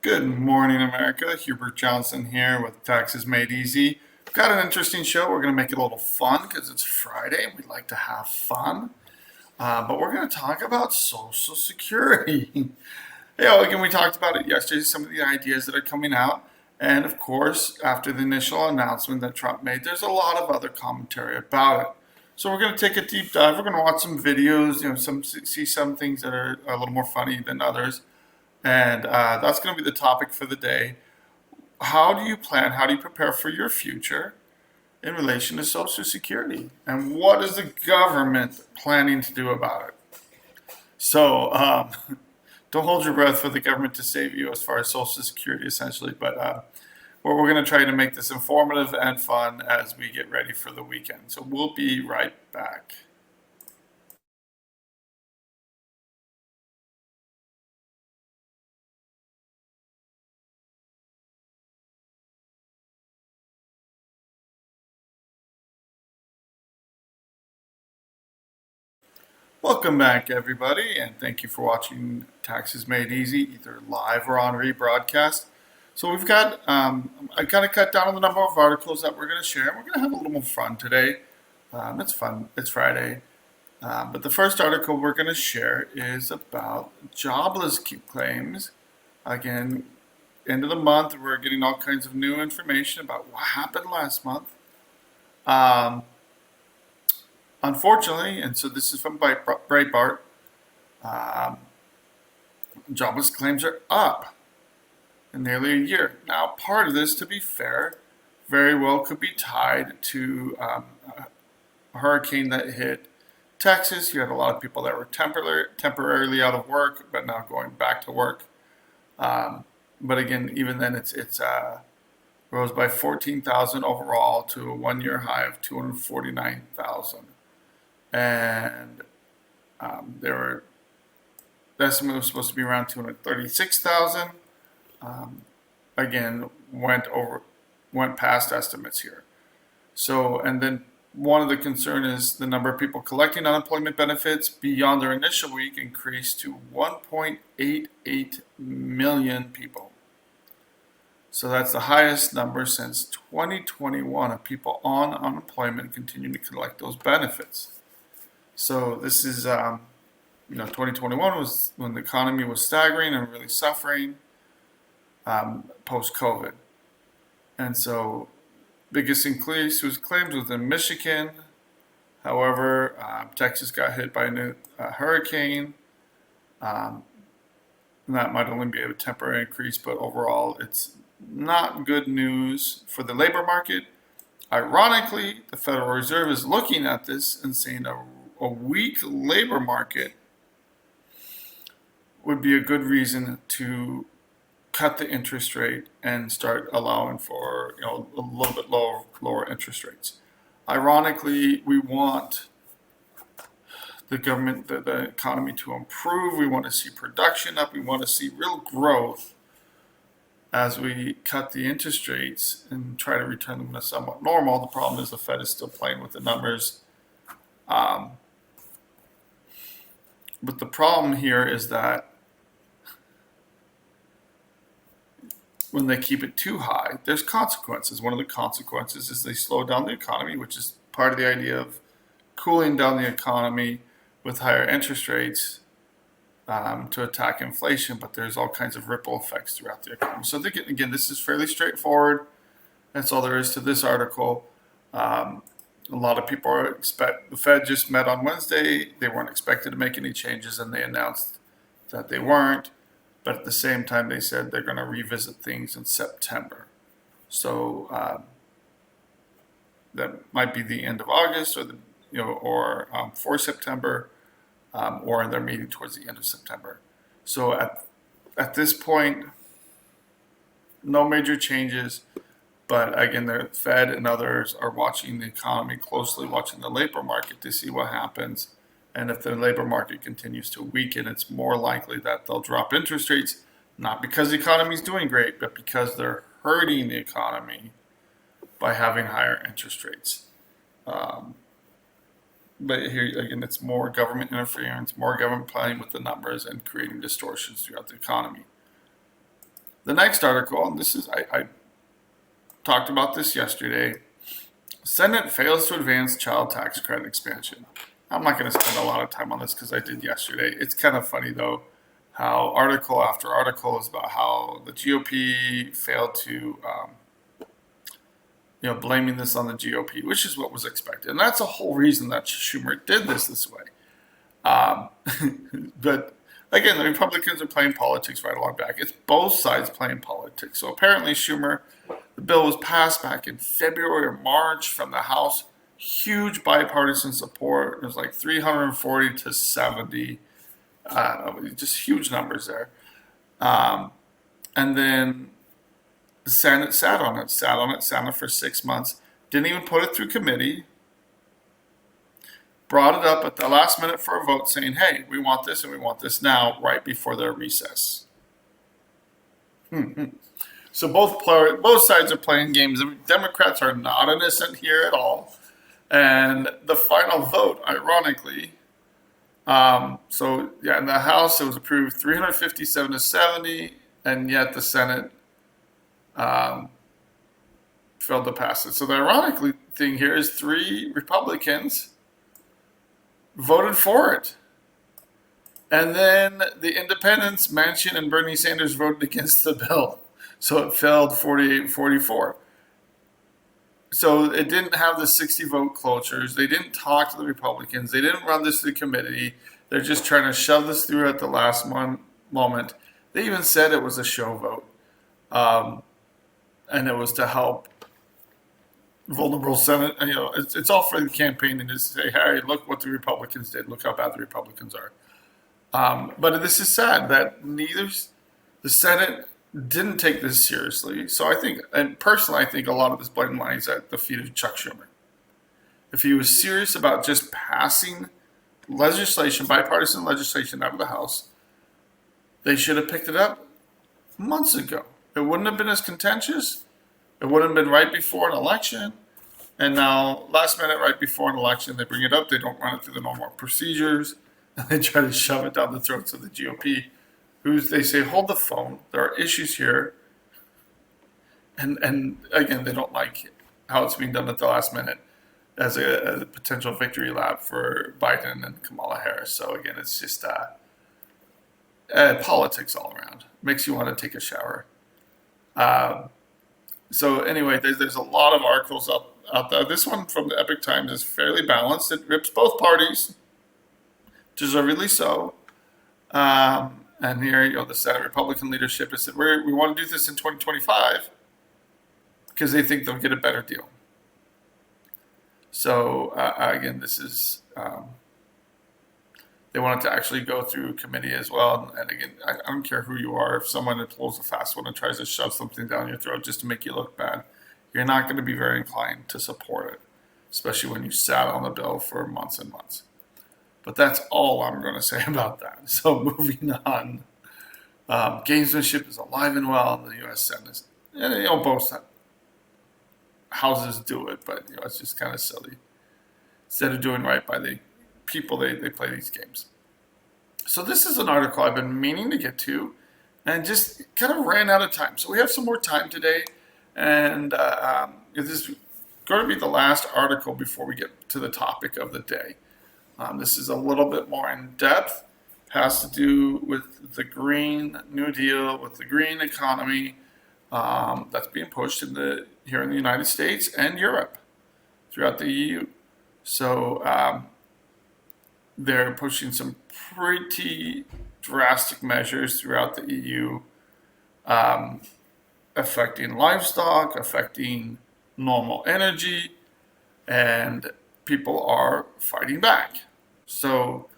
Good morning, America. Hubert Johnson here with Taxes Made Easy. We've got an interesting show. We're going to make it a little fun because it's Friday and we like to have fun. But we're going to talk about Social Security. Again, we talked about it yesterday, some of the ideas that are coming out. And of course, after the initial announcement that Trump made, there's a lot of other commentary about it. So we're going to take a deep dive. We're going to watch some videos, see some things that are a little more funny than others. And that's going to be the topic for the day. How do you prepare for your future in relation to Social Security? And what is the government planning to do about it? So don't hold your breath for the government to save you as far as Social Security, essentially. But we're going to try to make this informative and fun as we get ready for the weekend. So we'll be right back. Welcome back, everybody, and thank you for watching Taxes Made Easy, either live or on rebroadcast. So we've got, I kind of cut down on the number of articles that we're going to share. We're going to have a little more fun today. It's fun. It's Friday. But the first article we're going to share is about jobless claims. Again, end of the month, we're getting all kinds of new information about what happened last month. Unfortunately, and so this is from Breitbart, jobless claims are up in nearly a year. Now, part of this, to be fair, very well could be tied to a hurricane that hit Texas. You had a lot of people that were temporarily out of work, but now going back to work. But again, even then, it's rose by 14,000 overall to a one-year high of 249,000. And the estimate was supposed to be around 236,000. Again, went past estimates here. So, and then one of the concern is the number of people collecting unemployment benefits beyond their initial week increased to 1.88 million people. So that's the highest number since 2021 of people on unemployment continuing to collect those benefits. So this is, 2021 was when the economy was staggering and really suffering post-COVID. And so biggest increase was claims within Michigan. However, Texas got hit by a new hurricane. And that might only be a temporary increase, but overall it's not good news for the labor market. Ironically, the Federal Reserve is looking at this and saying a weak labor market would be a good reason to cut the interest rate and start allowing for a little bit lower interest rates. Ironically, we want the government, the economy to improve. We want to see production up. We want to see real growth as we cut the interest rates and try to return them to somewhat normal. The problem is the Fed is still playing with the numbers. But the problem here is that when they keep it too high, there's consequences. One of the consequences is they slow down the economy, which is part of the idea of cooling down the economy with higher interest rates to attack inflation, but there's all kinds of ripple effects throughout the economy. So again, this is fairly straightforward. That's all there is to this article. A lot of people expect, the Fed just met on Wednesday. They weren't expected to make any changes, and they announced that they weren't. But at the same time, they said they're going to revisit things in September. So that might be the end of August, or for September, or in their meeting towards the end of September. So at this point, no major changes. But again, the Fed and others are watching the economy closely, watching the labor market to see what happens. And if the labor market continues to weaken, it's more likely that they'll drop interest rates, not because the economy is doing great, but because they're hurting the economy by having higher interest rates. But here again, it's more government interference, more government playing with the numbers and creating distortions throughout the economy. The next article, and this is, I talked about this yesterday. Senate fails to advance child tax credit expansion. I'm not going to spend a lot of time on this because I did yesterday. It's kind of funny though, how article after article is about how the GOP failed to, blaming this on the GOP, which is what was expected. And that's the whole reason that Schumer did this way. But again, the Republicans are playing politics right along back. It's both sides playing politics. So apparently Schumer, the bill was passed back in February or March from the House. Huge bipartisan support. It was like 340 to 70. Just huge numbers there. And then the Senate sat on it for 6 months. Didn't even put it through committee. Brought it up at the last minute for a vote saying, hey, we want this and we want this now, right before their recess. So both sides are playing games. The Democrats are not innocent here at all. And the final vote, ironically, in the House it was approved 357 to 70, and yet the Senate failed to pass it. So the ironic thing here is 3 Republicans voted for it. And then the independents, Manchin and Bernie Sanders, voted against the bill. So it failed 48-44. So it didn't have the 60 vote cloture. They didn't talk to the Republicans. They didn't run this through the committee. They're just trying to shove this through at the last moment. They even said it was a show vote. And it was to help vulnerable Senate. It's all for the campaign and just say, hey, look what the Republicans did. Look how bad the Republicans are. But this is sad that the Senate didn't take this seriously. So I think, and personally, I think a lot of this blame lies at the feet of Chuck Schumer. If he was serious about just passing bipartisan legislation out of the House, they should have picked it up months ago. It wouldn't have been as contentious. It wouldn't have been right before an election. And now, last minute, right before an election, they bring it up. They don't run it through the normal procedures. And they try to shove it down the throats of the GOP. They say, hold the phone. There are issues here. And again, they don't like how it's being done at the last minute as a potential victory lap for Biden and Kamala Harris. So again, it's just politics all around. Makes you want to take a shower. So anyway, there's a lot of articles out there. This one from the Epic Times is fairly balanced. It rips both parties, deservedly so. And here, the Senate Republican leadership has said, we want to do this in 2025 because they think they'll get a better deal. So again, this is, they want it to actually go through committee as well. And again, I don't care who you are. If someone pulls a fast one and tries to shove something down your throat just to make you look bad, you're not going to be very inclined to support it, especially when you sat on the bill for months and months. But that's all I'm going to say about that. So moving on, gamesmanship is alive and well in the U.S. Senate. And both houses do it, but it's just kind of silly. Instead of doing right by the people, they play these games. So this is an article I've been meaning to get to, and just kind of ran out of time. So we have some more time today, and this is going to be the last article before we get to the topic of the day. This is a little bit more in depth, has to do with the Green New Deal, with the green economy that's being pushed here in the United States and Europe, throughout the EU. So they're pushing some pretty drastic measures throughout the EU, affecting livestock, affecting normal energy, and people are fighting back. So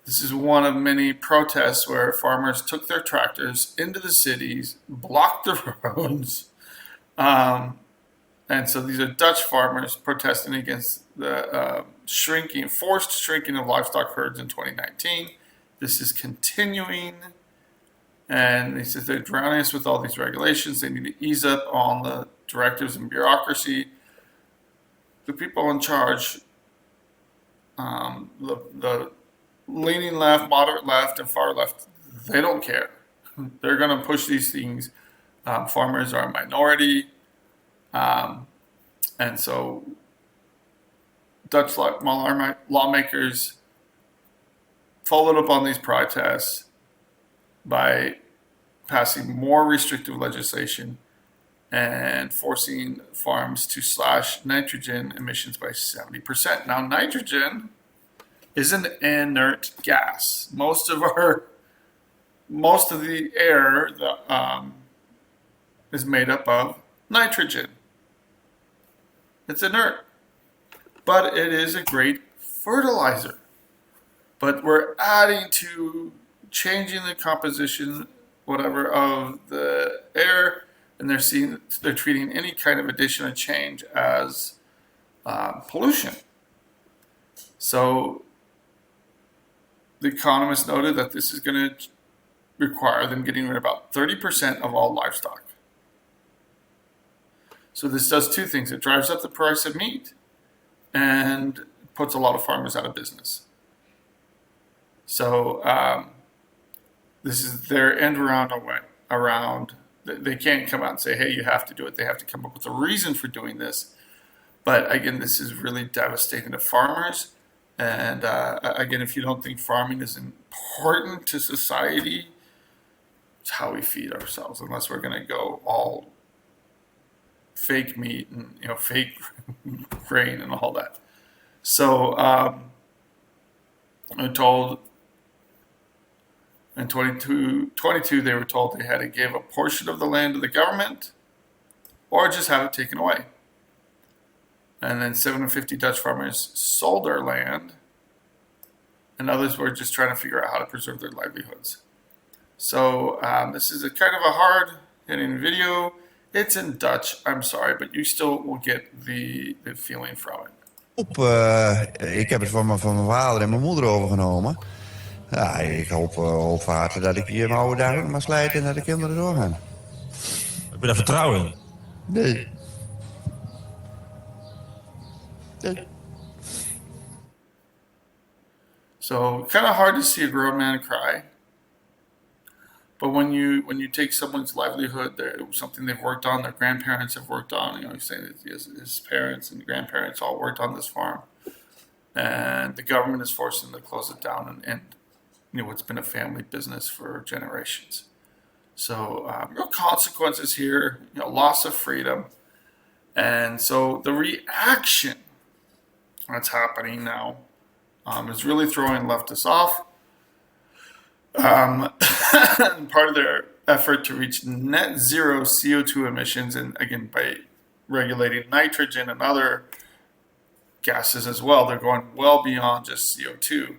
this is one of many protests where farmers took their tractors into the cities, blocked the roads. And so these are Dutch farmers protesting against the forced shrinking of livestock herds in 2019. This is continuing. And he says they're drowning us with all these regulations. They need to ease up on the directives and bureaucracy. The people in charge, the leaning left, moderate left, and far left, they don't care. They're going to push these things Farmers are a minority, and so Dutch lawmakers followed up on these protests by passing more restrictive legislation and forcing farms to slash nitrogen emissions by 70%. Now, nitrogen is an inert gas. Most of the air is made up of nitrogen. It's inert, but it is a great fertilizer. But we're adding to changing the composition, whatever, of the air, and they're treating any kind of addition or change as pollution. So the economists noted that this is going to require them getting rid of about 30% of all livestock. So this does two things. It drives up the price of meat and puts a lot of farmers out of business. So this is their end around. They can't come out and say, hey, you have to do it. They have to come up with a reason for doing this. But again, this is really devastating to farmers. And again, if you don't think farming is important to society, it's how we feed ourselves, unless we're going to go all fake meat and fake grain and all that. So I'm told in 22 they were told they had to give a portion of the land to the government or just have it taken away. And then 750 Dutch farmers sold their land, and others were just trying to figure out how to preserve their livelihoods. So this is a kind of a hard-hitting video. It's in Dutch, I'm sorry, but you still will get the feeling from it. Ik heb het van mijn vader en mijn moeder overgenomen. Ja, ik hoop van harte dat ik hier mijn oude dagen maar slijt en dat de kinderen doorgaan. Heb je daar vertrouwen in? Nee. So kind of hard to see a grown man cry. But when you take someone's livelihood, something they've worked on, their grandparents have worked on. He's saying that his parents and grandparents all worked on this farm, and the government is forcing them to close it down and end what's been a family business for generations. So real consequences here, loss of freedom, and so the reaction that's happening now is really throwing leftists off. Part of their effort to reach net zero CO2 emissions, and again, by regulating nitrogen and other gases as well, they're going well beyond just CO2.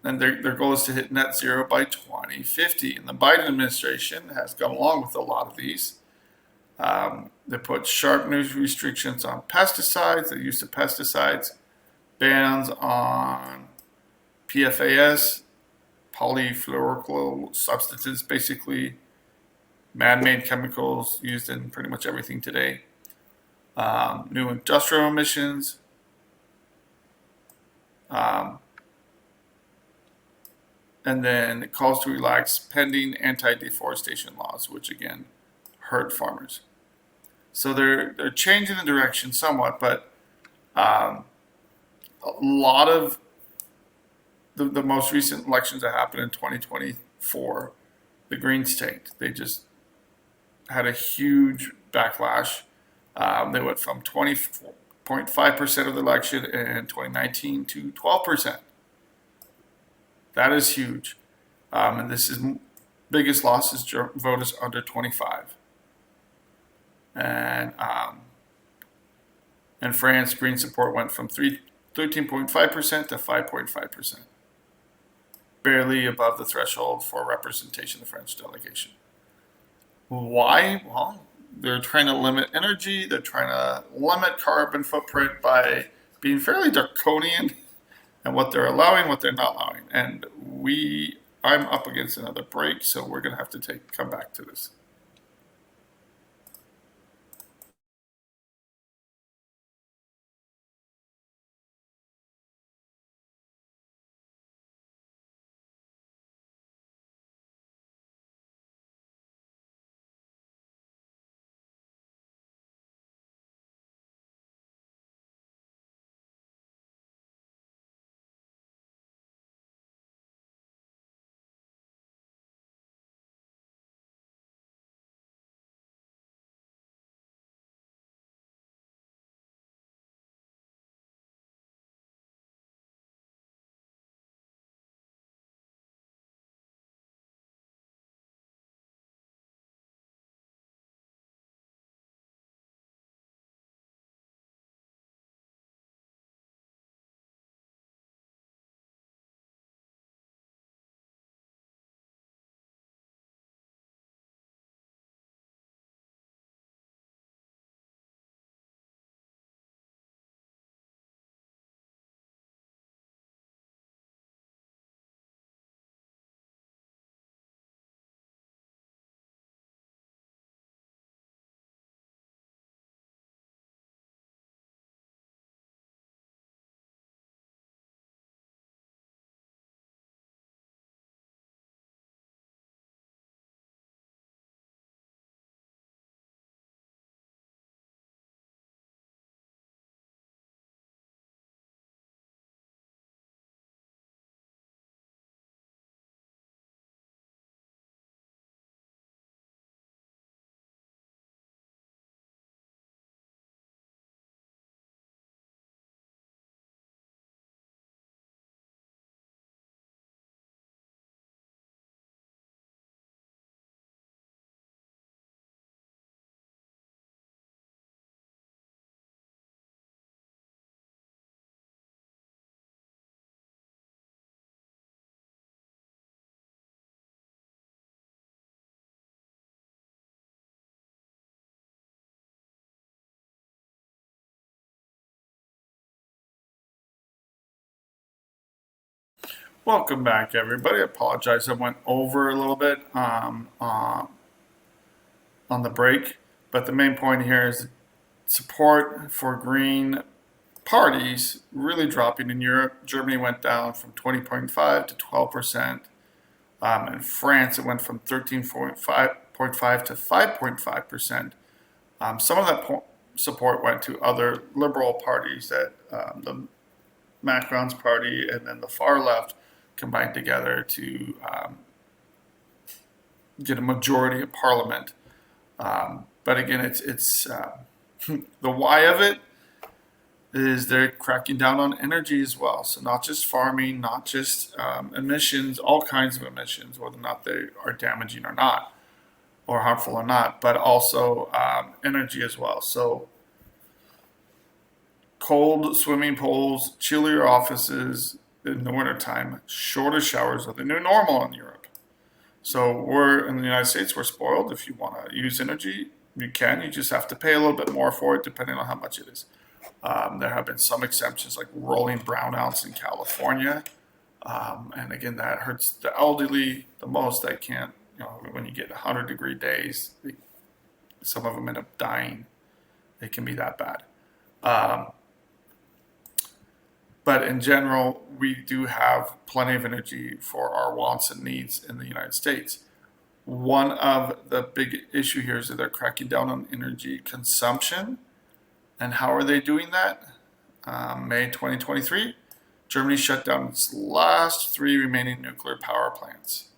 And their goal is to hit net zero by 2050. And the Biden administration has gone along with a lot of these. They put sharp new restrictions on pesticides, the use of pesticides, bans on PFAS, polyfluoroalkyl substances, basically man-made chemicals used in pretty much everything today. New industrial emissions. And then it calls to relax pending anti-deforestation laws, which again hurt farmers. So they're changing the direction somewhat, but a lot of the most recent elections that happened in 2024, the Greens tanked. They just had a huge backlash. They went from 20.5% of the election in 2019 to 12%. That is huge. And this is biggest loss is voters under 25. And in France, Green support went from 13.5% to 5.5%. Barely above the threshold for representation of the French delegation. Why? Well, they're trying to limit energy. They're trying to limit carbon footprint by being fairly draconian and what they're allowing, what they're not allowing. And I'm up against another break, so we're going to have to come back to this. Welcome back, everybody. I apologize. I went over a little bit on the break, but the main point here is support for green parties really dropping in Europe. Germany went down from 20.5 to 12%. In France, it went from 13.5 to 5.5%. Some of that support went to other liberal parties that the Macron's party and then the far left combined together to get a majority of parliament. But again, it's the why of it is they're cracking down on energy as well. So not just farming, not just emissions, all kinds of emissions, whether or not they are damaging or not, or harmful or not, but also energy as well. So cold swimming pools, chillier offices in the wintertime, shorter showers are the new normal in Europe. So we're in the United States, we're spoiled. If you want to use energy, you can. You just have to pay a little bit more for it, depending on how much it is. There have been some exemptions, like rolling brownouts in California, and again, that hurts the elderly the most. They can't, when you get 100-degree days, some of them end up dying. It can be that bad. But in general, we do have plenty of energy for our wants and needs in the United States. One of the big issue here is that they're cracking down on energy consumption. And how are they doing that? May 2023, Germany shut down its last 3 remaining nuclear power plants.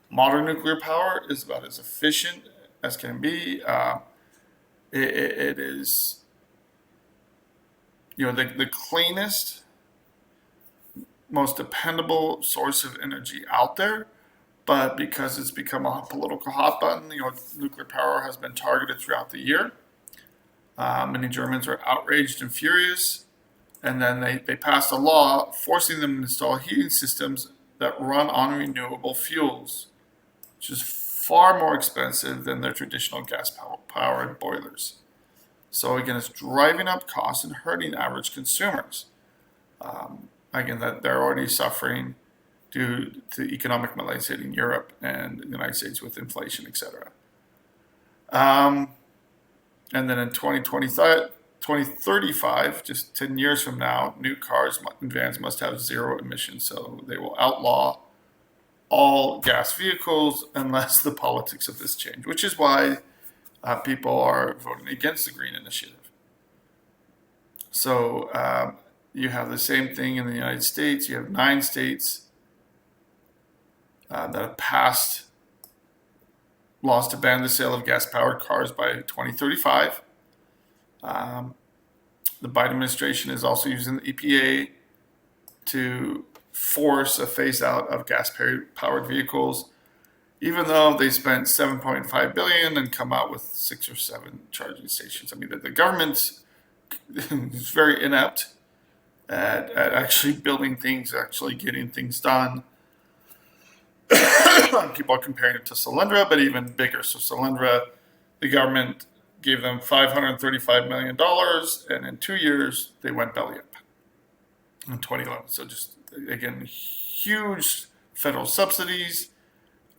Modern nuclear power is about as efficient as can be. It is, the cleanest, most dependable source of energy out there, but because it's become a political hot button, nuclear power has been targeted throughout the year. Many Germans are outraged and furious, and then they passed a law forcing them to install heating systems that run on renewable fuels, which is far more expensive than their traditional gas-powered boilers. So again, it's driving up costs and hurting average consumers. Again, that they're already suffering due to economic malaise hitting Europe and the United States with inflation, etc. And then in 2035, just 10 years from now, new cars and vans must have zero emissions. So they will outlaw all gas vehicles unless the politics of this change, which is why people are voting against the Green Initiative. So you have the same thing in the United States. You have 9 states that have passed laws to ban the sale of gas-powered cars by 2035. The Biden administration is also using the EPA to force a phase out of gas-powered vehicles, even though they spent $7.5 billion and come out with 6 or 7 charging stations. I mean, the government is very inept at actually building things, actually getting things done. People are comparing it to Solyndra, but even bigger. So Solyndra, the government gave them $535 million, and in 2 years, they went belly up in 2011. So just, again, huge federal subsidies,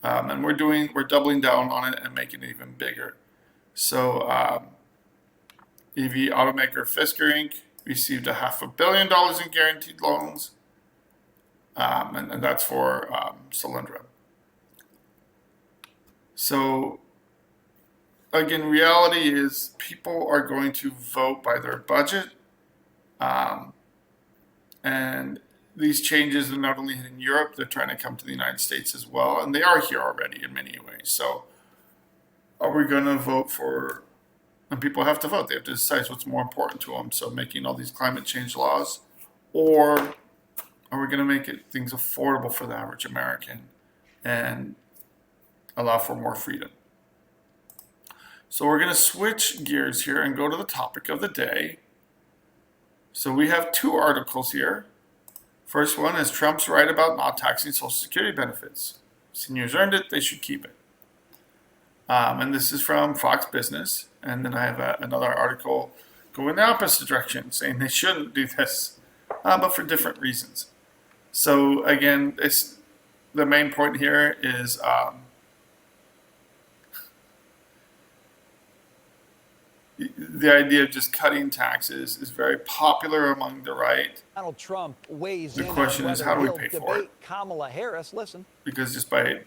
and we're doubling down on it and making it even bigger. So EV automaker Fisker Inc. received $500 million in guaranteed loans, and that's for Solyndra. So again, reality is people are going to vote by their budget, and these changes are not only hitting Europe, they're trying to come to the United States as well, and they are here already in many ways. So are we going to vote for, and people have to vote, they have to decide what's more important to them, so making all these climate change laws, or are we going to make things affordable for the average American and allow for more freedom? So we're going to switch gears here and go to the topic of the day. So we have 2 articles here. First one is Trump's right about not taxing Social Security benefits. Seniors earned it, they should keep it. And this is from Fox Business. And then I have another article going the opposite direction, saying they shouldn't do this, but for different reasons. So again, it's the main point here is the idea of just cutting taxes is very popular among the right. Donald Trump weighs The in question on is, whether how do we he'll pay for debate it? Kamala Harris. Listen. Because just by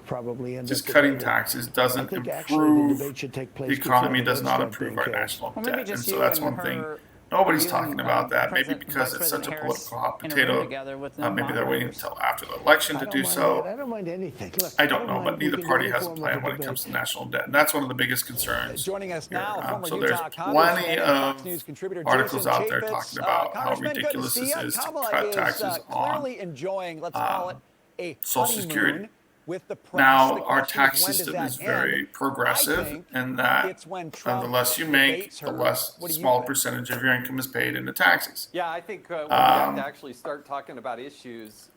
Probably end just up cutting debating. taxes I doesn't think actually the improve debate should take the place economy, before does the not votes start improve being our cast. national Well, maybe debt. And just so you that's and one thing her, nobody's you talking and, about that. Maybe President- because Vice it's such a President political hot Harris in a room potato. together with no Maybe they're waiting moderators. until after the election I to don't do mind so. that. I don't mind anything. Look, I don't know, mind. but We neither can do party any has a form of plan when it debate. comes to national debt. And that's one of the biggest concerns. Joining us here. now, former So Utah there's plenty Congressman and Fox of News contributor articles Jason out there Chaffetz. talking about how Congressman, good to ridiculous see this ya. is to Kamala cut is taxes clearly on enjoying, let's call it, a Social Security. honeymoon with the press. Now, The our question is, tax when does system that is very end? I progressive think in that it's when the Trump less you make, debates the her. less What do you small think? percentage of your income is paid into taxes. Yeah, I think we have to actually start talking about issues.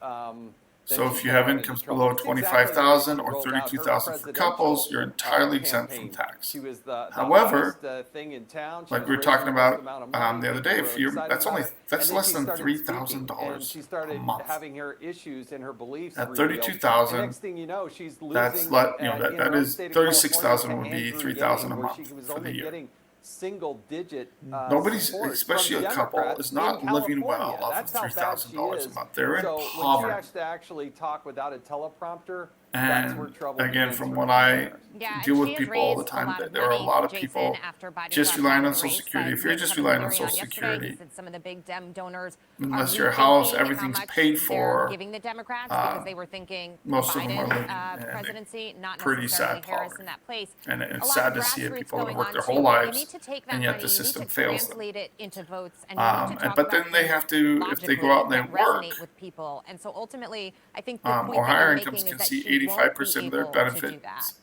So if you have incomes below 25,000 or 32,000 for couples, you're entirely exempt from tax. She was the However, hottest, thing in town. She like was we were talking raising the most about amount of money. the other day, People if were you excited that's about only it. that's And then less she than started $3,000 and she started a month. having her issues and her beliefs At revealed. 32,000, And next thing you know, she's losing. that's in that her is own state of 36,000 California would to be Andrew 3,000 a Yang, where month she was for the only year. getting single-digit Nobody's, support especially from a couple, Democrats is not in living well California. off That's of how bad she $3,000 a is. month. They're in So when she poverty. has to actually talk without a teleprompter, that's where And trouble again, begins from for what her. I Yeah, deal and with she has people all the raised a time, lot that of there are a money, lot of Jason, people after Biden just dropped relying out on of the Social race, Security. but If you're Nick just covered relying on the Social hearing yesterday. He Security, said some of the big Dem donors unless are your house, rethinking how everything's much paid they're for, giving the Democrats because they were thinking most of them are Biden living in a presidency, not pretty necessarily sad Harris poverty. in that place. And A it's lot sad of to see it. grassroots People that going work on their too, whole but you lives, need to take that and yet money, the you need system to fails them. translate it into votes, and you need to talk But about then they things have to, if they go out and they logically that work, resonate with people. And so ultimately, I think the point or that higher you're incomes making can is that see she won't 85% be of their able to do that. benefits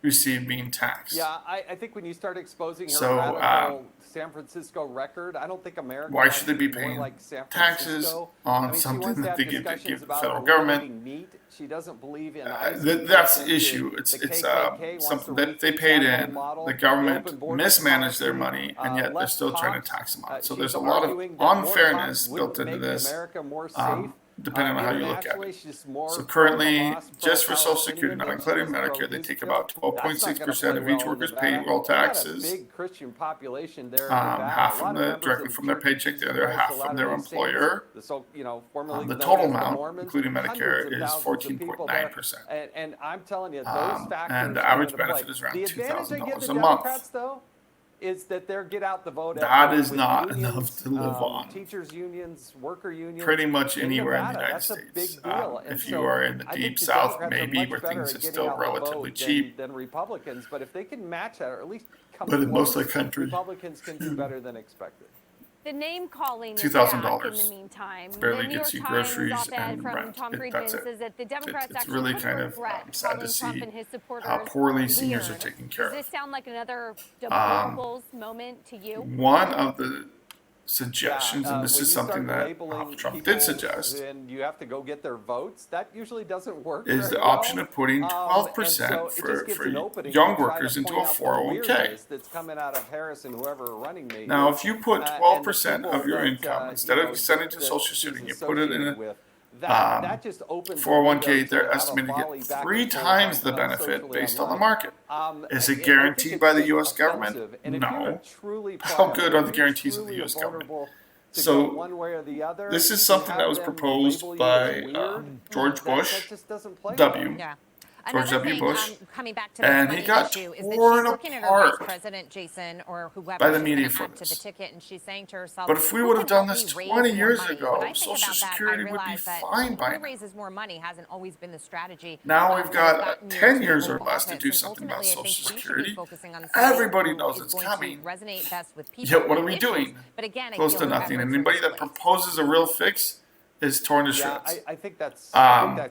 received being taxed. Yeah, I think when you start exposing her So, radical San Francisco record, I don't think America why wants should they to be more paying like San taxes Francisco. on I mean, she something wants to that have they give discussions the about federal government? eliminating meat. She doesn't believe in ICE. That's the She thinks issue. that It's the it's KKK wants something to that they repeat paid that in. old model, The government open borders mismanaged their policy, money, and yet they're less still trying to cops. tax them on it. So She's there's a lot of arguing that more unfairness cops built wouldn't into make this, America more safe. depending on how you look at Internationally, it. she's more So currently, pro-Hamas, just for Social Security, pro-Palestinian not than she including is Medicare, they take pro-Israel. about 12.6% of That's each not gonna play worker's well in payroll Nevada. They got a taxes. big Christian population there in Nevada. Half A from lot of the members directly of from their churches, paycheck, the other Christ, half the from their Latter-day Saints, employer. the so formerly The known total as the amount, Mormons, including hundreds Medicare, of is thousands of people there. 14.9%. And I'm telling you, those factors and the come average into play. benefit is around The advantage they give $2,000 the a month. Democrats, though, is that they're get out the vote. That effort is with not unions, enough to live on. Teachers unions, worker unions. Pretty much in anywhere in the Nevada. United That's States. a big deal. And If so you are in the I deep think the South, Democrats are maybe much where better things at are getting still out the relatively vote cheap. than Republicans, but if they can match that or at least come But in most of the close, country, Republicans can do better than expected. The name calling is $2,000 back in the meantime. barely The New gets York you groceries Times op-ed and from rent. Tom Friedman That's it. says that the Democrats It's actually really would kind of regret sad calling to Trump see and his supporters how poorly seniors are weird. taken care Does this of. sound like another deplorables moment to you? One of the suggestions, and this when is you start something that labeling Trump people did suggest, and you have to go get their votes, that usually doesn't work. is the very well. option of putting And 12% so it just gives for an opening young to try to workers into point a out the 401k. weirdness that's coming out of Harris and whoever are running me. Now, if you put and the 12% of people your that, income, instead you know, of sending to that Social she's Security, you put it in associated a with, that just opens the 401k, window they're to have a estimating to volley get back 3 and forth times the on benefit socially based on the online. market. Is it I think guaranteed it's by the just U.S. government? offensive. And if you're No. truly How proud, good are if the you're guarantees of the truly U.S. government? vulnerable to So, go one way or the other, this is to something have that was them proposed label you by as weird, George Bush that just doesn't play W. well. Yeah. George Another W. thing, Bush, coming back to this and money he got issue, is that torn she's looking at her apart vice president, Jason, or whoever by the she's media going to for add to the this. ticket, and she's saying to herself, But if we who would have can done help this me raise 20 more years money? ago, When I think Social about that, Security I would be realize that fine by who now. raises more money hasn't always been the strategy. Now we've that got has gotten you 10 into years or political less to office. do And something about ultimately, I think Social she should be Security. focusing on somebody Everybody who knows is it's going coming. to resonate best with people. Yet what are and we issues. doing? But again, I Close feel to her nothing. efforts are Anybody that misplaced. proposes a real fix is torn to Yeah, shreds. I think that's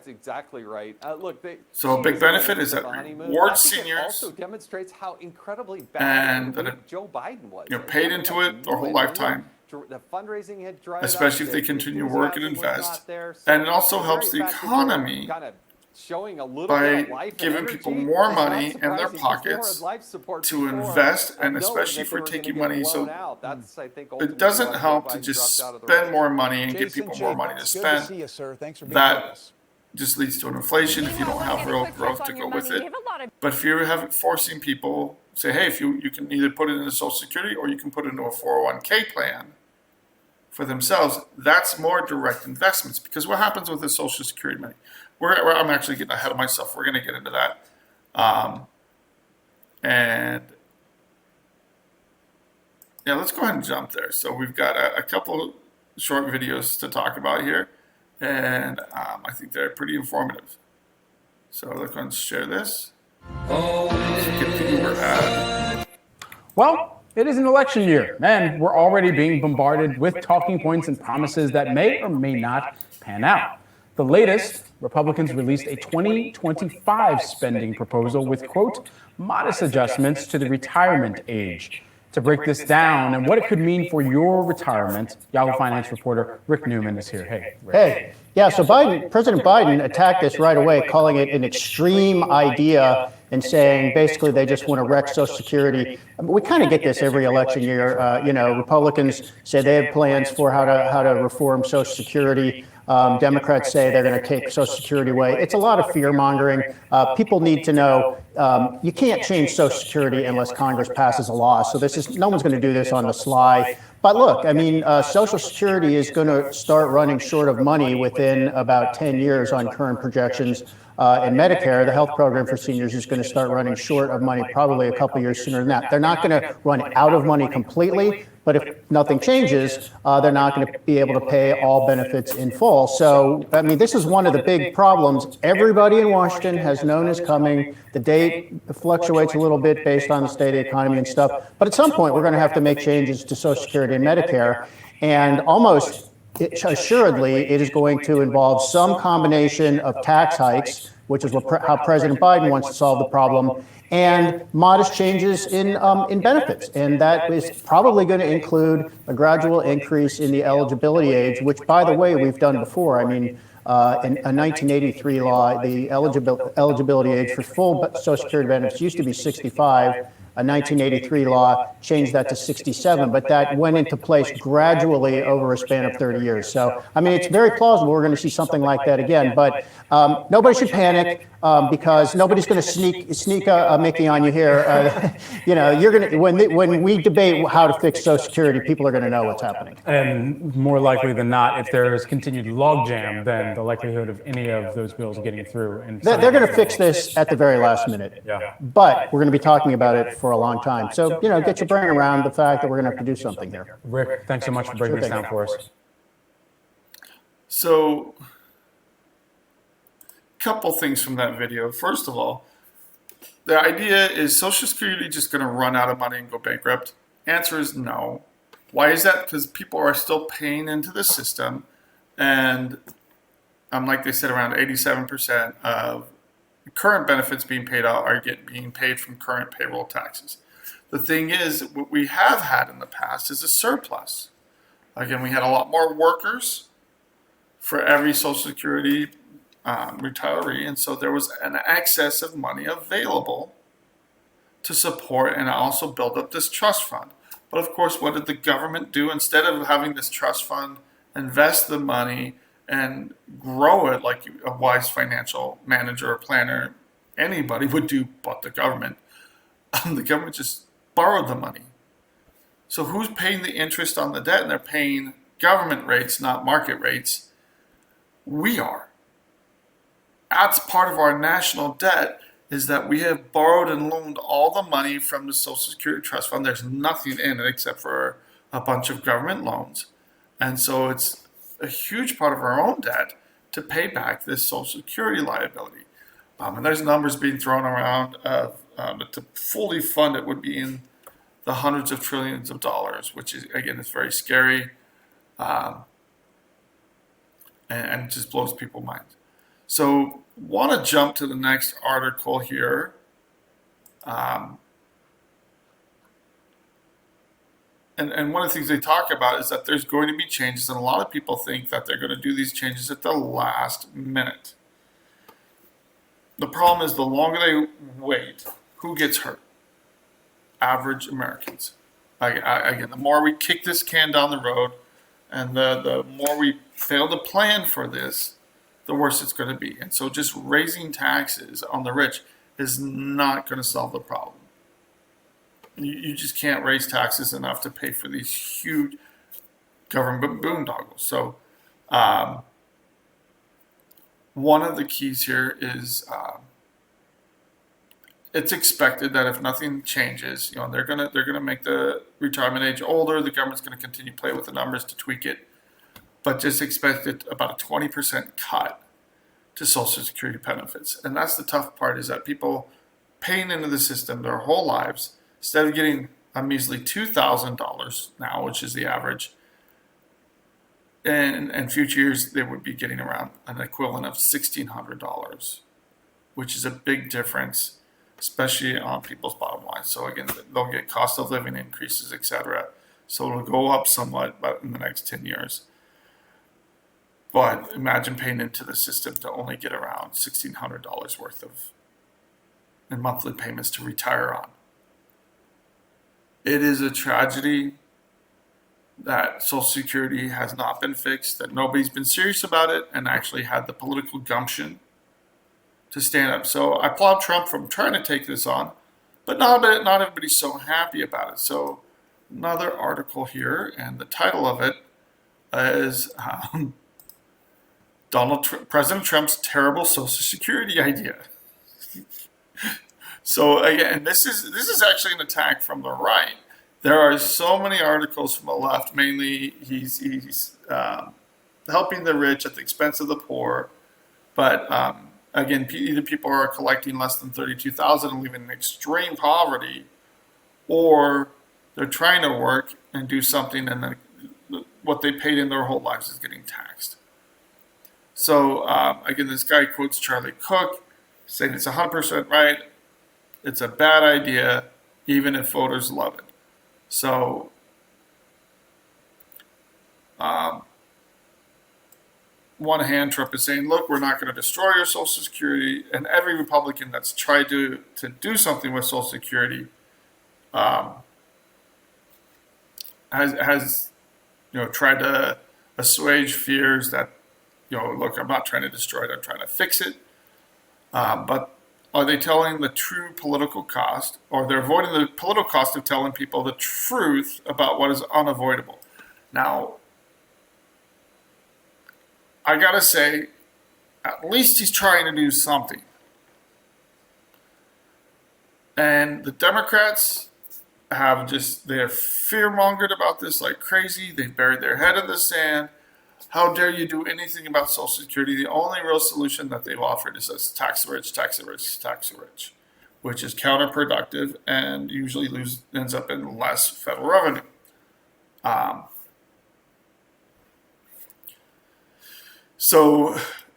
exactly right. Look, So a she big is in the benefit midst is of that a honeymoon. rewards I think seniors It also demonstrates how incredibly bad and and that weak it- Joe Biden was. you're The paid into Democrats it their whole knew it. lifetime. The fundraising had dried Especially up, if they the continue to work and enthusiasm was invest. not there. And it also the helps very the fact that they're economy kinda showing a little by bit of life and giving energy, people more it's not money in their surprising, 'cause pockets more life support to before invest, of and knowing especially that for they were gonna taking get money. blown So out. That's, I think, it ultimately doesn't why Joe help to Biden just dropped out of the spend race. more money and give Jason people more money to Jacobs, good to spend. see you, sir. Thanks for being with That us. just leads to an inflation if you Meanwhile, don't wanna have get a real quick growth check to on go your with money? it. We have a lot of But if you have forcing people, say, hey, if you can either put it into Social Security or you can put it into a 401k plan for themselves, that's more direct investments. Because what happens with the Social Security money? I'm actually getting ahead of myself. We're going to get into that. And yeah, let's go ahead and jump there. So we've got a couple short videos to talk about here. And I think they're pretty informative. So let's go ahead and share this. Let's get the Uber ad. Well, it is an election year, and we're already being bombarded with talking points and promises that may or may not pan out. The latest, Republicans released a 2025 spending proposal with, quote, modest adjustments to the retirement age. To break this down and what it could mean for your retirement, Yahoo Finance reporter Rick Newman is here. Hey, Rick. Hey, yeah, so President Biden attacked this right away, calling it an extreme idea and saying basically they just want to wreck Social Security. We kind of get this every election year. Republicans say they have plans for how to reform Social Security. Democrats say they're going to take Social Security away. It's a lot of fear mongering. People need to know you can't change Social Security unless Congress passes a law. So no one's going to do this on the sly. But look, I mean, Social Security is going to start running short of money within about 10 years on current projections. And Medicare, the health program for seniors, is going to start running short of money probably a couple years sooner than that. They're not going to run out of money completely, but if nothing changes, they're not going to be able to pay all benefits in full. So, I mean, this is one of the big problems everybody in Washington has known is coming. The date fluctuates a little bit based on the state of the economy and stuff. But at some point, we're going to have to make changes to Social Security and Medicare. And almost assuredly, it is going to involve some combination of tax hikes, which is how President Biden wants to solve the problem, and modest changes in benefits. And that is probably going to include a gradual increase in the eligibility age, which, by the way, we've done before. I mean, in a 1983 law, the eligibility age for full Social Security benefits used to be 65. A 1983 law changed that to 67, but that went into place gradually over a span of 30 years. So, I mean, it's very plausible we're going to see something like that again. But nobody should panic because nobody's going to sneak a Mickey on you here. You're going to when we debate how to fix Social Security, people are going to know what's happening. And more likely than not, if there is continued logjam, then the likelihood of any of those bills getting through. And they're going to fix this at the very last minute. Yeah. But we're going to be talking about it for a long time. So, get your brain around the fact that we're going to have to do something here. Rick, thanks so much for breaking this down for us. So, couple things from that video. First of all, the idea is Social Security just going to run out of money and go bankrupt? Answer is no. Why is that? Because people are still paying into the system, and like they said, around 87% of current benefits being paid out are being paid from current payroll taxes. The thing is, what we have had in the past is a surplus. Again, we had a lot more workers for every Social Security retiree, and so there was an excess of money available to support and also build up this trust fund. But of course, what did the government do? Instead of having this trust fund invest the money and grow it like a wise financial manager or planner, anybody would do but the government just borrowed the money. So who's paying the interest on the debt? And they're paying government rates, not market rates. We are. That's part of our national debt, is that we have borrowed and loaned all the money from the Social Security Trust Fund. There's nothing in it except for a bunch of government loans. And so it's a huge part of our own debt to pay back this Social Security liability. And there's numbers being thrown around to fully fund it would be in the hundreds of trillions of dollars, which is, again, it's very scary and just blows people's minds. So want to jump to the next article here. And one of the things they talk about is that there's going to be changes, and a lot of people think that they're going to do these changes at the last minute. The problem is the longer they wait, who gets hurt? Average Americans. Again, the more we kick this can down the road, and the more we fail to plan for this, the worse it's going to be. And so just raising taxes on the rich is not going to solve the problem. You just can't raise taxes enough to pay for these huge government boondoggles. So one of the keys here is it's expected that if nothing changes, they're gonna make the retirement age older. The government's gonna continue to play with the numbers to tweak it, but just expect it about a 20% cut to Social Security benefits. And that's the tough part, is that people paying into the system their whole lives, instead of getting a measly $2,000 now, which is the average, in future years they would be getting around an equivalent of $1,600, which is a big difference, especially on people's bottom line. So again, they'll get cost of living increases, etc. So it'll go up somewhat, but in the next 10 years. But imagine paying into the system to only get around $1,600 worth of in monthly payments to retire on. It is a tragedy that Social Security has not been fixed, that nobody's been serious about it and actually had the political gumption to stand up. So I applaud Trump from trying to take this on, but not everybody's so happy about it. So another article here, and the title of it is President Trump's terrible Social Security idea. So again, this is actually an attack from the right. There are so many articles from the left. Mainly, he's helping the rich at the expense of the poor. But again, either people are collecting less than $32,000 and living in extreme poverty, or they're trying to work and do something, and then what they paid in their whole lives is getting taxed. So again, this guy quotes Charlie Cook, saying it's 100% right. It's a bad idea, even if voters love it. So, one hand, Trump is saying, look, we're not going to destroy your Social Security. And every Republican that's tried to do something with Social Security has tried to assuage fears that, look, I'm not trying to destroy it, I'm trying to fix it. But are they telling the true political cost, or they're avoiding the political cost of telling people the truth about what is unavoidable? Now, I gotta say, at least he's trying to do something. And the Democrats they're fear-mongered about this like crazy. They've buried their head in the sand. How dare you do anything about Social Security? The only real solution that they've offered is tax the rich, tax the rich, tax the rich, which is counterproductive and usually ends up in less federal revenue.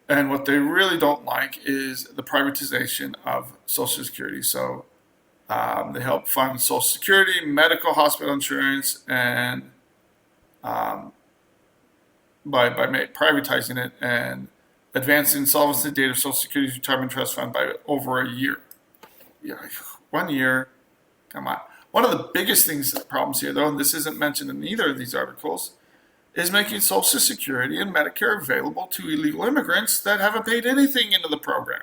And what they really don't like is the privatization of Social Security. So they help fund Social Security, medical, hospital insurance, and by privatizing it and advancing insolvency date of Social Security's retirement trust fund by over a year. Yeah, 1 year. Come on. One of the biggest problems here, though, and this isn't mentioned in either of these articles, is making Social Security and Medicare available to illegal immigrants that haven't paid anything into the program.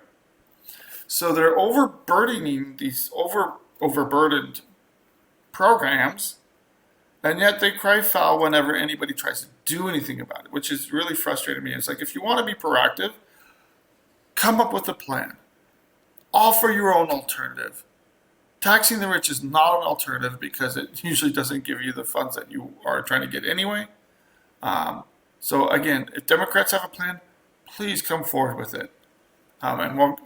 So they're overburdening these overburdened programs, and yet they cry foul whenever anybody tries to do anything about it, which is really frustrating me. It's like, if you want to be proactive, come up with a plan. Offer your own alternative. Taxing the rich is not an alternative because it usually doesn't give you the funds that you are trying to get anyway. So again, if Democrats have a plan, please come forward with it. And we'll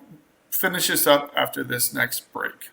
finish this up after this next break.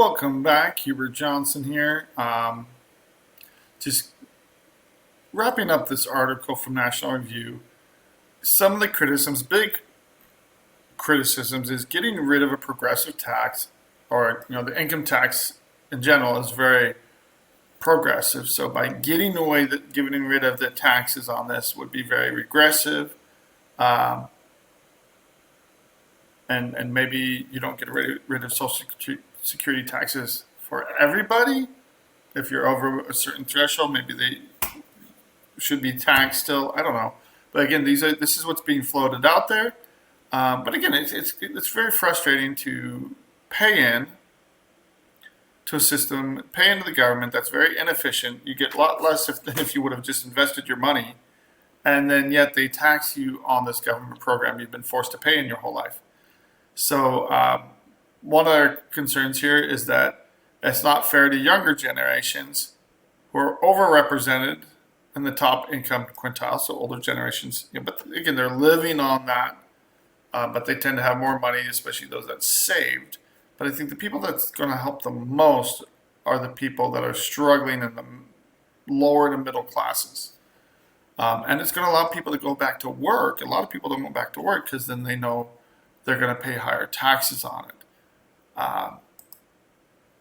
Welcome back, Hubert Johnson here. Just wrapping up this article from National Review. Some of the criticisms, big criticisms, is getting rid of a progressive tax, or the income tax in general is very progressive. So by getting rid of the taxes on this would be very regressive, and maybe you don't get rid of Social Security taxes for everybody. If you're over a certain threshold, maybe they should be taxed still. I don't know. But again, this is what's being floated out there. But again, it's very frustrating to pay in to a system, pay into the government that's very inefficient. You get a lot less than if you would have just invested your money, and then yet they tax you on this government program you've been forced to pay in your whole life. So one of our concerns here is that it's not fair to younger generations who are overrepresented in the top income quintile, so older generations. But again, they're living on that, but they tend to have more money, especially those that saved. But I think the people that's going to help the most are the people that are struggling in the lower to middle classes. And it's going to allow people to go back to work. A lot of people don't go back to work because then they know they're going to pay higher taxes on it.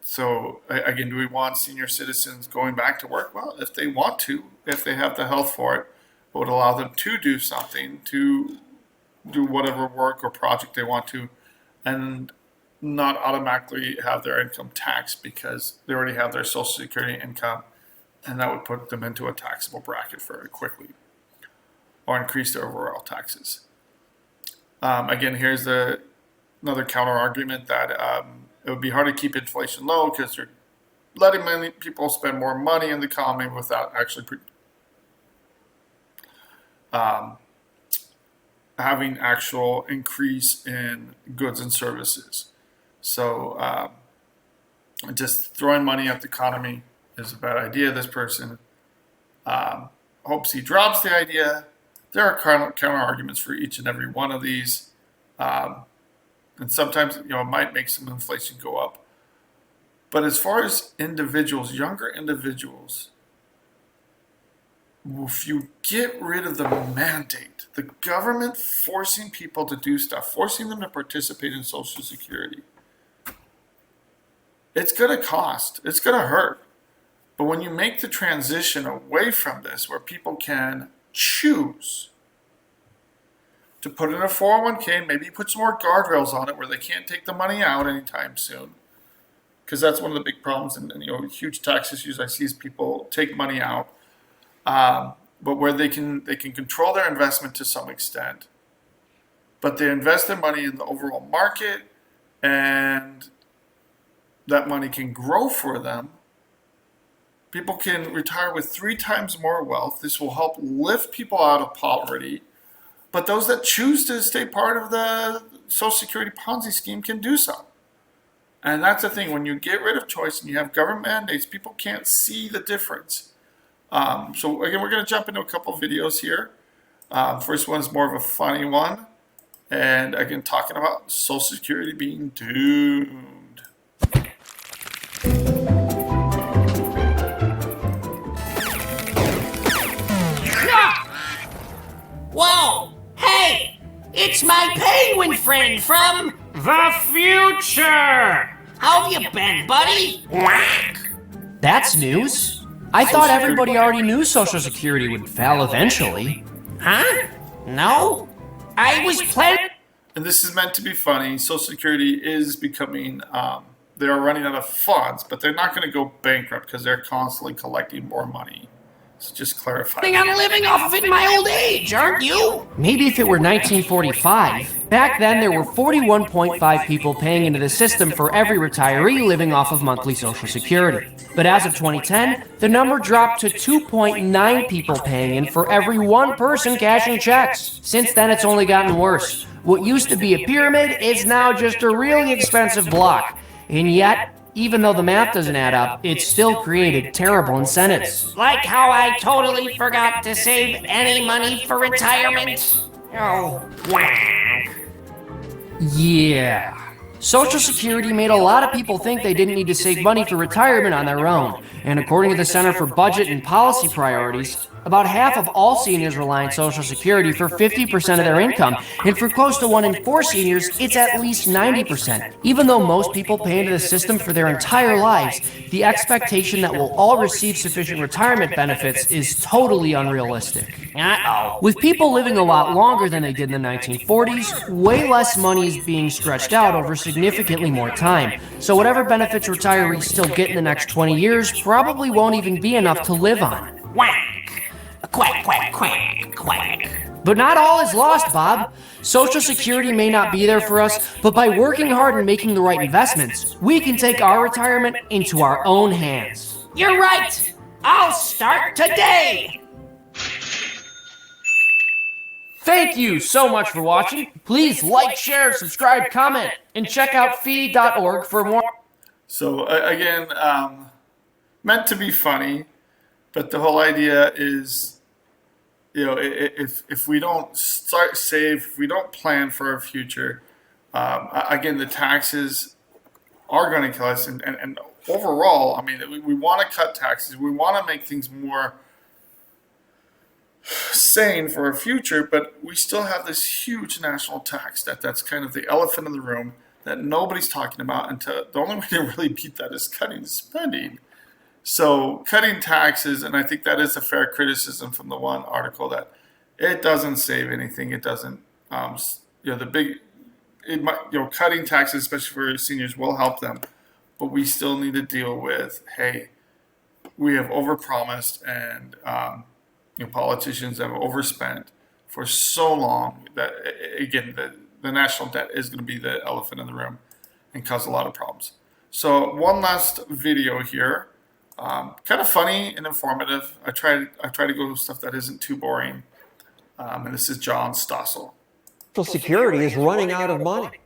So again, do we want senior citizens going back to work? Well, if they want to, if they have the health for it, it would allow them to do something, to do whatever work or project they want to, and not automatically have their income taxed because they already have their Social Security income, and that would put them into a taxable bracket very quickly or increase their overall taxes. Again, here's another counter argument that it would be hard to keep inflation low because you're letting many people spend more money in the economy without actually having actual increase in goods and services. So just throwing money at the economy is a bad idea. This person hopes he drops the idea. There are counter arguments for each and every one of these. And sometimes, it might make some inflation go up. But as far as individuals, younger individuals, if you get rid of the mandate, the government forcing people to do stuff, forcing them to participate in Social Security, it's going to cost. It's going to hurt. But when you make the transition away from this, where people can choose to put in a 401k, maybe you put some more guardrails on it where they can't take the money out anytime soon. Because that's one of the big problems and huge tax issues I see is people take money out. But where they can control their investment to some extent. But they invest their money in the overall market, and that money can grow for them. People can retire with 3 times more wealth. This will help lift people out of poverty. But those that choose to stay part of the Social Security Ponzi scheme can do so. And that's the thing. When you get rid of choice and you have government mandates, people can't see the difference. So again, we're going to jump into a couple of videos here. First one is more of a funny one. And again, talking about Social Security being doomed. Whoa! Hey! It's my penguin friend from the future! How have you been, buddy? Whack! That's news. I thought everybody already knew Social Security would fail eventually. Huh? No? I was planning. And this is meant to be funny. Social Security is becoming, they are running out of funds, but they're not going to go bankrupt because they're constantly collecting more money. So just clarify. I'm living off of it in my old age, aren't you? Maybe if it were 1945. Back then, there were 41.5 people paying into the system for every retiree living off of monthly Social Security. But as of 2010, the number dropped to 2.9 people paying in for every one person cashing checks. Since then, it's only gotten worse. What used to be a pyramid is now just a really expensive block. And yet, even though the math doesn't add up, it still created terrible incentives. Like how I totally forgot to save any money for retirement. Oh, whack. Yeah. Social Security made a lot of people think they didn't need to save money for retirement on their own. And according to the Center for Budget and Policy Priorities, about half of all seniors rely on Social Security for 50% of their income, and for close to 1 in 4 seniors, it's at least 90%. Even though most people pay into the system for their entire lives, the expectation that we'll all receive sufficient retirement benefits is totally unrealistic. With people living a lot longer than they did in the 1940s, way less money is being stretched out over significantly more time. So whatever benefits retirees still get in the next 20 years probably won't even be enough to live on. Whack! Quack, quack, quack, quack. But not all is lost, Bob. Social Security may not be there for us, but by working hard and making the right investments, we can take our retirement into our own hands. You're right. I'll start today. Thank you so much for watching. Please like, share, subscribe, comment, and check out fee.org for more. So again, meant to be funny, but the whole idea is, you know, if we don't start save, if we don't plan for our future, again, the taxes are going to kill us. And overall, I mean, we want to cut taxes. We want to make things more sane for our future, but we still have this huge national tax that's kind of the elephant in the room that nobody's talking about. And the only way to really beat that is cutting spending. So cutting taxes, and I think that is a fair criticism from the one article, that it doesn't save anything. It doesn't, cutting taxes, especially for seniors, will help them, but we still need to deal with, hey, we have overpromised, and politicians have overspent for so long that, again, the national debt is going to be the elephant in the room and cause a lot of problems. So one last video here. Kind of funny and informative. I try to go with stuff that isn't too boring. And this is John Stossel. Social Security is running out of money.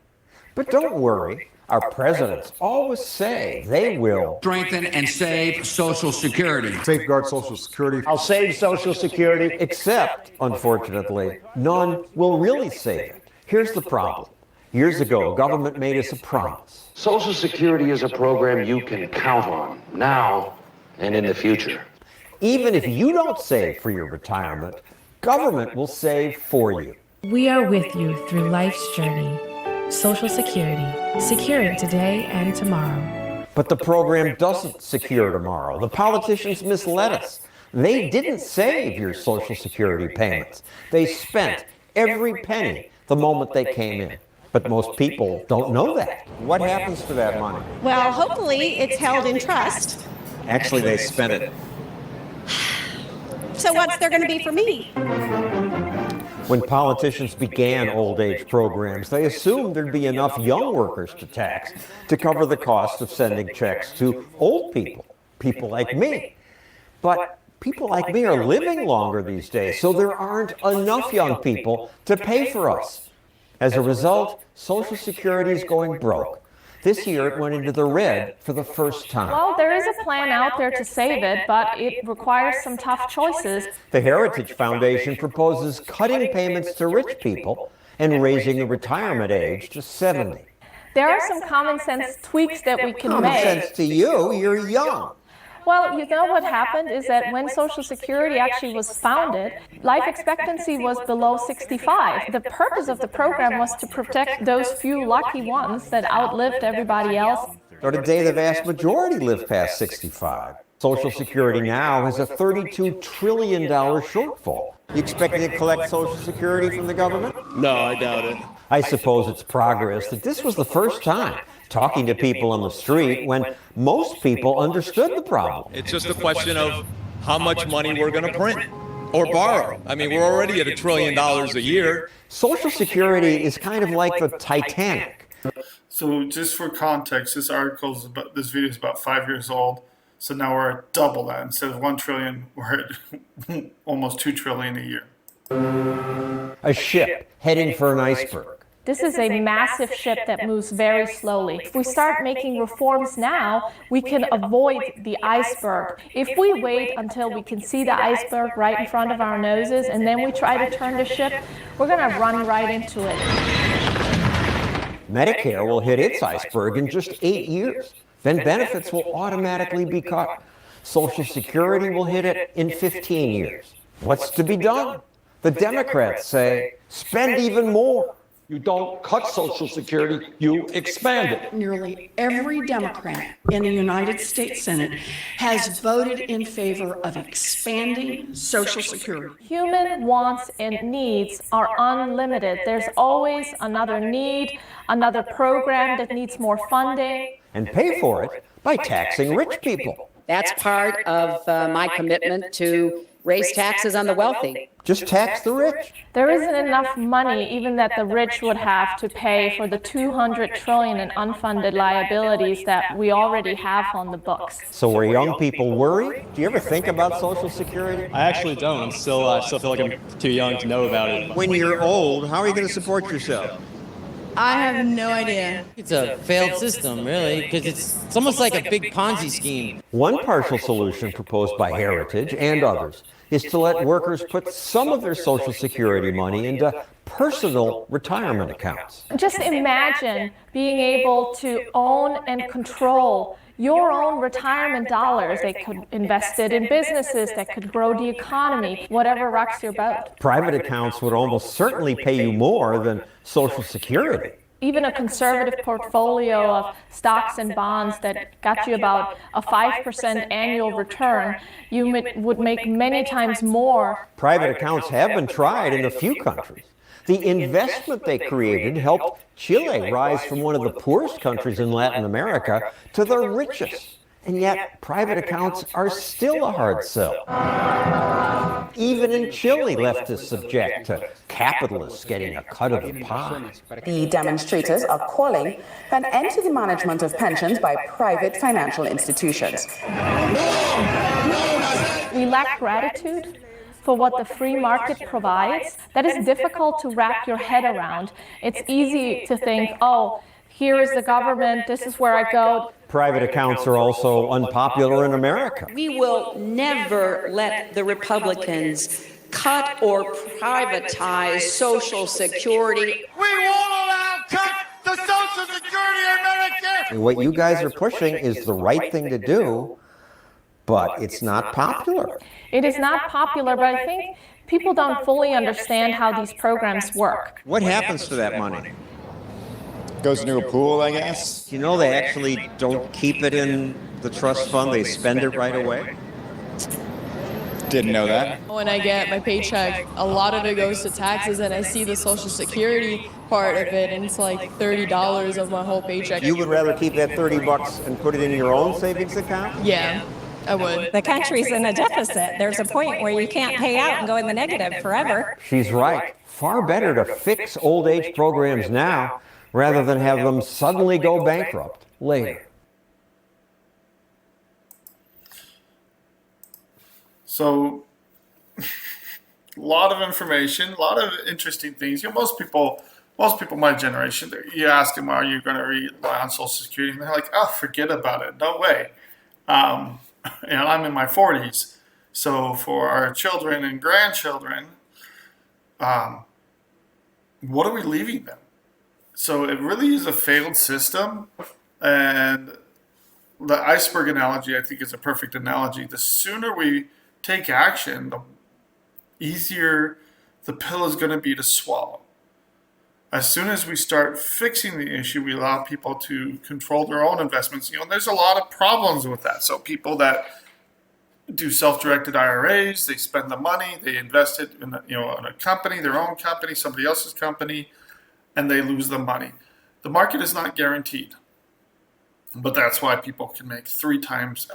But don't worry, our presidents always say they will strengthen and save Social Security. Safeguard Social Security. I'll save Social Security. Except, unfortunately, none will really save it. Here's the problem. Years ago, government made us a promise. Social Security is a program you can count on now and in the future. Even if you don't save for your retirement, government will save for you. We are with you through life's journey. Social Security, securing today and tomorrow. But the program doesn't secure tomorrow. The politicians misled us. They didn't save your Social Security payments. They spent every penny the moment they came in. But most people don't know that. What happens to that money? Well, hopefully it's held in trust. Actually, they spent it. So what's there going to be for me? When politicians began old age programs, they assumed there'd be enough young workers to tax to cover the cost of sending checks to old people, people like me. But people like me are living longer these days, so there aren't enough young people to pay for us. As a result, Social Security is going broke. This year, it went into the red for the first time. Well, there is a plan out there to save it, but it requires some tough choices. The Heritage Foundation proposes cutting payments to rich people and raising the retirement age to 70. There are some common sense tweaks that we can Common make. sense to you, you're young. Well, you know what happened is that when Social Security actually was founded, life expectancy was below 65. The purpose of the program was to protect those few lucky ones that outlived everybody else. Or today, the vast majority live past 65. Social Security now has a $32 trillion shortfall. You expecting to collect Social Security from the government? No, I doubt it. I suppose it's progress that this was the first time talking to people on the street when most people understood the problem. It's just a question of how much money we're going to print or borrow. I mean, we're already at $1 trillion a year. Social Security is kind of like the Titanic. So just for context, this video is about 5 years old. So now we're at double that. Instead of 1 trillion, we're at almost 2 trillion a year. A ship heading for an iceberg. This is a massive ship that moves very slowly. If we start making reforms now, we can avoid the iceberg. If we wait until we can see the iceberg right in front of our noses and then we try to turn the ship, we're going to run right into it. Medicare will hit its iceberg in just 8 years. Then benefits will automatically be cut. Social Security will hit it in 15 years. What's to be done? The Democrats say, spend even more. You don't cut Social Security, you expand it. Nearly every Democrat in the United States Senate has voted in favor of expanding Social Security. Human wants and needs are unlimited. There's always another need, another program that needs more funding. And pay for it by taxing rich people. That's part of my commitment to raise taxes on the wealthy. Just tax the rich. There isn't enough money even that the rich would have to pay for the $200 trillion in unfunded liabilities that we already have on the books. So were young people worried? Do you ever think about Social Security? I actually don't. I still feel like I'm too young to know about it. When you're old, how are you going to support yourself? I have no idea. It's a failed system, really, because it's almost like a big Ponzi scheme. One partial solution proposed by Heritage and others is to let workers put some of their Social Security money into personal retirement accounts. Just imagine being able to own and control your own retirement dollars. They could invest it in businesses that could grow the economy, whatever rocks your boat. Private accounts would almost certainly pay you more than Social Security. Even a conservative portfolio of stocks and bonds that got you about a 5% annual return, you would make many times more. Private accounts have been tried in a few countries. The investment they created helped Chile rise from one of the poorest countries in Latin America to the richest. And yet, private accounts are still a hard sell. Even in Chile, leftists object to capitalists getting a cut of the pie. The demonstrators are calling for an end to the management of pensions by private financial institutions. We lack gratitude for what the free market provides. That is difficult to wrap your head around. It's easy to think, oh, here is the government, this is where I go. Private accounts are also unpopular in America. We will never let the Republicans cut or privatize Social Security. We won't allow cut the Social Security and Medicare. What you guys are pushing is the right thing to do, but it's not popular. It is not popular, but I think people don't fully understand how these programs work. What happens to that money? Goes into a pool, I guess. You know they actually don't keep it in the trust fund, they spend it right away? Didn't know that. When I get my paycheck, a lot of it goes to taxes, and I see the Social Security part of it, and it's like $30 of my whole paycheck. You would rather keep that $30 and put it in your own savings account? Yeah, I would. The country's in a deficit. There's a point where you can't pay out and go in the negative forever. She's right. Far better to fix old age programs now rather than have them suddenly go bankrupt later. So, a lot of information, a lot of interesting things. You know, most people my generation, you ask them, are you going to rely on Social Security? And they're like, oh, forget about it. No way. And I'm in my 40s. So for our children and grandchildren, what are we leaving them? So it really is a failed system. And the iceberg analogy, I think, is a perfect analogy. The sooner we take action, the easier the pill is going to be to swallow. As soon as we start fixing the issue, we allow people to control their own investments. You know, there's a lot of problems with that. So people that do self-directed IRAs, they spend the money, they invest it in a company, their own company, somebody else's company, and they lose the money. The market is not guaranteed, but that's why people can make 3 times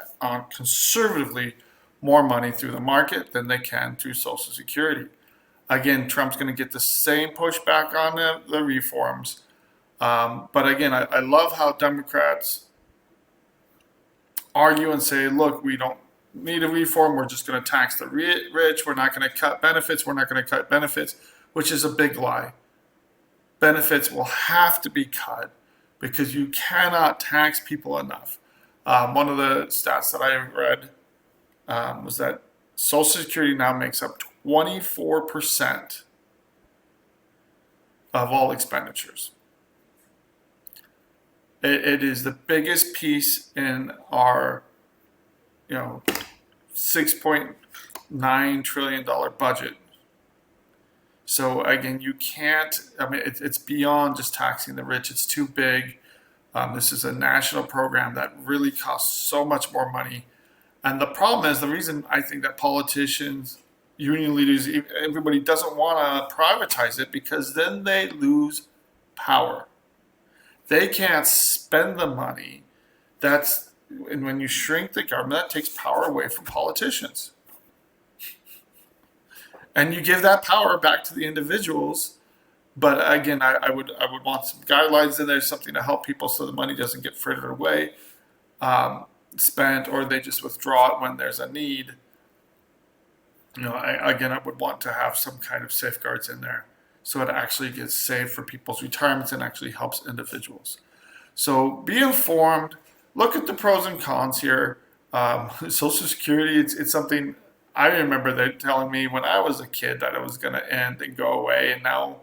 conservatively more money through the market than they can through Social Security. Again, Trump's going to get the same pushback on the reforms. But again, I love how Democrats argue and say, look, we don't need a reform. We're just going to tax the rich. We're not going to cut benefits. We're not going to cut benefits, which is a big lie. Benefits will have to be cut because you cannot tax people enough. One of the stats that I read was that Social Security now makes up 24% of all expenditures. It is the biggest piece in our, $6.9 trillion budget. So again, you can't, it's beyond just taxing the rich. It's too big. This is a national program that really costs so much more money. And the problem is, the reason I think that politicians, union leaders, everybody doesn't want to privatize it, because then they lose power. They can't spend the money. And when you shrink the government, that takes power away from politicians. And you give that power back to the individuals. But again, I would want some guidelines in there, something to help people so the money doesn't get frittered away, spent, or they just withdraw it when there's a need. I would want to have some kind of safeguards in there so it actually gets saved for people's retirements and actually helps individuals. So be informed. Look at the pros and cons here. Social Security, it's something I remember they telling me when I was a kid that it was going to end and go away, and now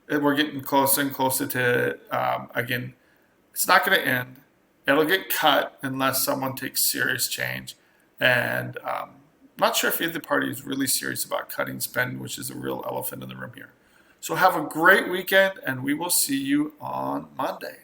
we're getting closer and closer to, again, it's not going to end. It'll get cut unless someone takes serious change. And I'm not sure if either party is really serious about cutting spending, which is a real elephant in the room here. So have a great weekend, and we will see you on Monday.